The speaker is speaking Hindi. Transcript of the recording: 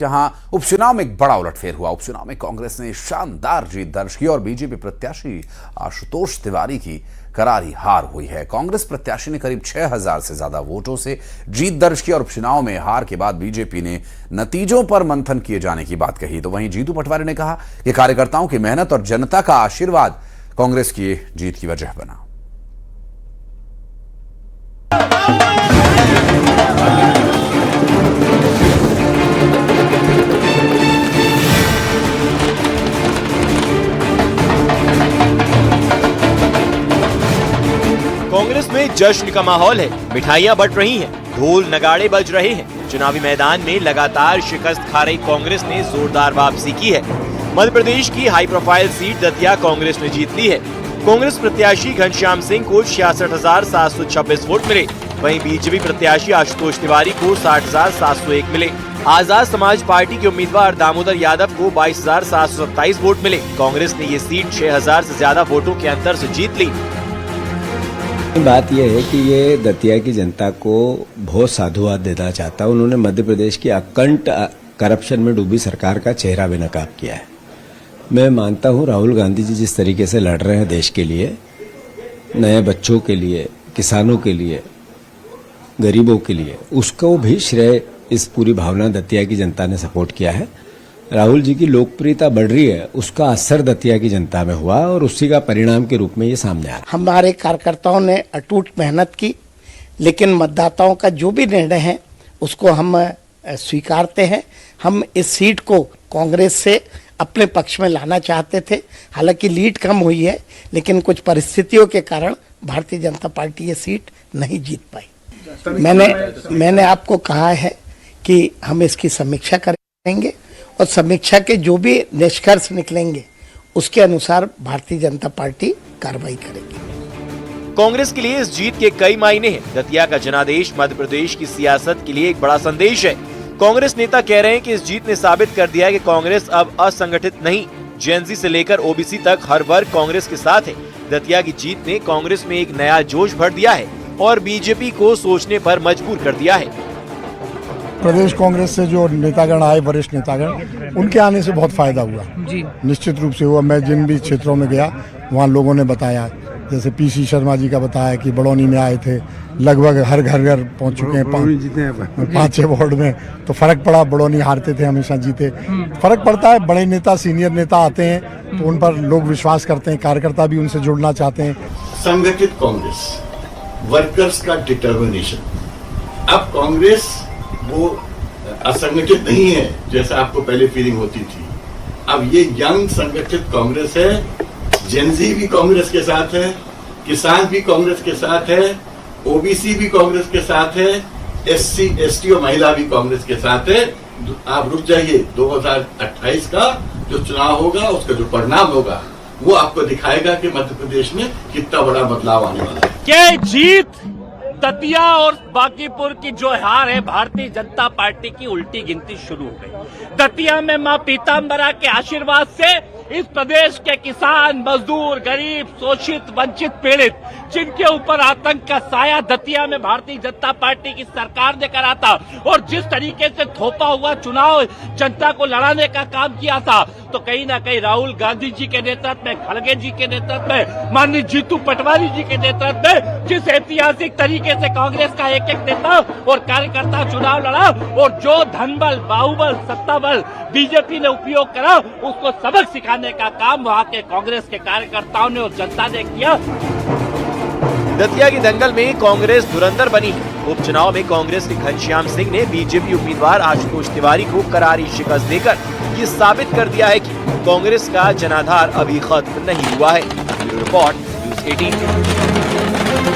जहां उपचुनाव में एक बड़ा उलटफेर हुआ। उपचुनाव में कांग्रेस ने शानदार जीत दर्ज की और बीजेपी प्रत्याशी आशुतोष तिवारी की करारी हार हुई है। कांग्रेस प्रत्याशी ने करीब 6000 से ज्यादा वोटों से जीत दर्ज की और उपचुनाव में हार के बाद बीजेपी ने नतीजों पर मंथन किए जाने की बात कही। तो वहीं जीतू पटवारी ने कहा कि कार्यकर्ताओं की मेहनत और जनता का आशीर्वाद कांग्रेस की जीत की वजह बना। कांग्रेस में जश्न का माहौल है, मिठाइयां बंट रही हैं, ढोल नगाड़े बज रहे हैं। चुनावी मैदान में लगातार शिकस्त खा रही कांग्रेस ने जोरदार वापसी की है। मध्य प्रदेश की high profile seat Datia Congress ने जीत ली है। कांग्रेस प्रत्याशी घनश्याम सिंह को 66,726 वोट मिले। वहीं बीजेपी प्रत्याशी आशुतोष तिवारी को 60,701 मिले। आजाद समाज पार्टी के उम्मीदवार दामोदर यादव को 22,727 वोट मिले। कांग्रेस ने ये सीट 6000 से ज्यादा वोटों के अंतर से जीत ली। बात यह है कि ये दतिया की जनता को बहुत साधुवाद देना चाहता है। उन्होंने मध्य प्रदेश की अकंट करप्शन में डूबी सरकार का चेहरा बेनकाब किया है। मैं मानता हूं राहुल गांधी जी जिस तरीके से लड़ रहे हैं देश के लिए, नए बच्चों के लिए, किसानों के लिए, गरीबों के लिए, उसको भी श्रेय इस पूरी भावना दतिया की जनता ने सपोर्ट किया है। राहुल जी की लोकप्रियता बढ़ रही है, उसका असर दतिया की जनता में हुआ और उसी का परिणाम के रूप में ये सामने आ रहा है। हमारे कार्यकर्ताओं ने अटूट मेहनत की, लेकिन मतदाताओं का जो भी निर्णय है उसको हम स्वीकारते हैं। हम इस सीट को कांग्रेस से अपने पक्ष में लाना चाहते थे। हालांकि लीड कम हुई है, लेकिन कुछ परिस्थितियों के कारण भारतीय जनता पार्टी ये सीट नहीं जीत पाई। मैंने आपको कहा है कि हम इसकी समीक्षा करेंगे और समीक्षा के जो भी निष्कर्ष निकलेंगे उसके अनुसार भारतीय जनता पार्टी कार्रवाई करेगी। कांग्रेस के लिए इस जीत के कई मायने हैं। दतिया का जनादेश मध्य प्रदेश की सियासत के लिए एक बड़ा संदेश है। कांग्रेस नेता कह रहे हैं कि इस जीत ने साबित कर दिया है कि कांग्रेस अब असंगठित नहीं, जेएनजी से लेकर ओबीसी तक हर वर्ग कांग्रेस के साथ है। दतिया की जीत ने कांग्रेस में एक नया जोश भर दिया है और बीजेपी को सोचने पर मजबूर कर दिया है। प्रदेश कांग्रेस से जो नेतागण आए, वरिष्ठ नेतागण, उनके आने से बहुत फायदा हुआ जी। निश्चित रूप से हुआ। मैं जिन भी क्षेत्रों में गया वहाँ लोगों ने बताया, जैसे पीसी शर्मा जी का बताया कि बड़ौनी में आए थे, लगभग हर घर पहुँच चुके हैं 5-6 वार्ड में। तो फर्क पड़ा, बड़ौनी हारते थे हमेशा जीते। फर्क पड़ता है, बड़े नेता सीनियर नेता आते हैं तो उन पर लोग विश्वास करते हैं, कार्यकर्ता भी उनसे जुड़ना चाहते हैं। संगठित कांग्रेस, वर्कर्स का डिटर्मिनेशन। अब कांग्रेस वो असंगठित नहीं है जैसा आपको पहले फीलिंग होती थी। अब ये यंग संगठित कांग्रेस है। जेनजी भी कांग्रेस के साथ है, किसान भी कांग्रेस के साथ है, ओबीसी भी कांग्रेस के साथ है, एससी एसटी और महिला भी कांग्रेस के साथ है। आप रुक जाइए, 2028 का जो चुनाव होगा उसका जो परिणाम होगा वो आपको दिखाएगा कि मध्य प्रदेश में कितना बड़ा बदलाव आने वाला है। क्या जीत दतिया और बांकीपुर की जो हार है, भारतीय जनता पार्टी की उल्टी गिनती शुरू हो गई। दतिया में मां पीताम्बरा के आशीर्वाद से इस प्रदेश के किसान, मजदूर, गरीब, शोषित, वंचित, पीड़ित, जिनके ऊपर आतंक का साया दतिया में भारतीय जनता पार्टी की सरकार ने करा था और जिस तरीके से थोपा हुआ चुनाव जनता को लड़ाने का काम किया था, तो कहीं ना कहीं राहुल गांधी जी के नेतृत्व में, खड़गे जी के नेतृत्व में, माननीय जीतू पटवारी जी के नेतृत्व में जिस ऐतिहासिक तरीके से कांग्रेस का एक एक नेता और कार्यकर्ता चुनाव लड़ा और जो धनबल, बाहुबल, सत्ताबल बीजेपी ने उपयोग करा, उसको सबक सिखाने का काम वहाँ के कांग्रेस के कार्यकर्ताओं ने और जनता ने किया। दतिया की दंगल में कांग्रेस धुरंधर बनी है। उपचुनाव में कांग्रेस के घनश्याम सिंह ने बीजेपी उम्मीदवार आशुतोष तिवारी को करारी शिकस्त देकर ये साबित कर दिया है कि कांग्रेस का जनाधार अभी खत्म नहीं हुआ है। Bureau report, news 18।